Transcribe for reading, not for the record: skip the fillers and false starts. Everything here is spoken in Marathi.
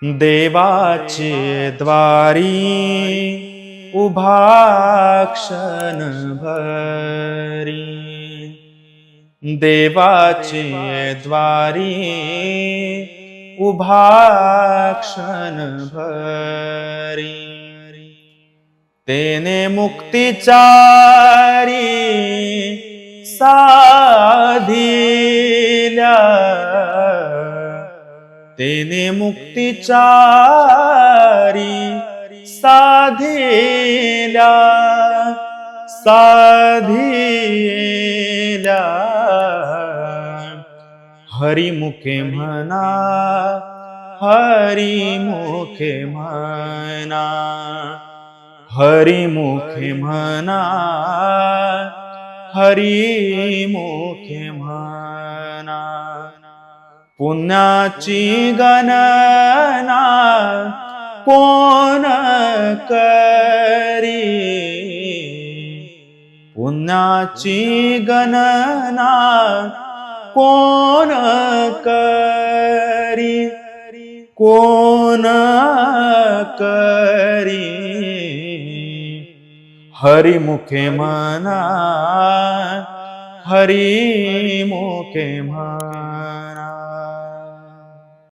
देवाचे द्वारी उभा क्षण भरी, देवाचे द्वारी उभा क्षण भरी, तेने मुक्तिचारी साधिल्या, तेने मुक्तिचारी साधिल्या, साधिल्या, हरिमुखे म्हणा, हरिमुखे म्हणा, हरिमुखे म्हणा, हरिमुखे म्हणा. पुण्याची गणना कोण करी, पुण्याची गणना कोण करी, कोण करी, हरिमुखे म्हणा, हरिमुखे म्हणा.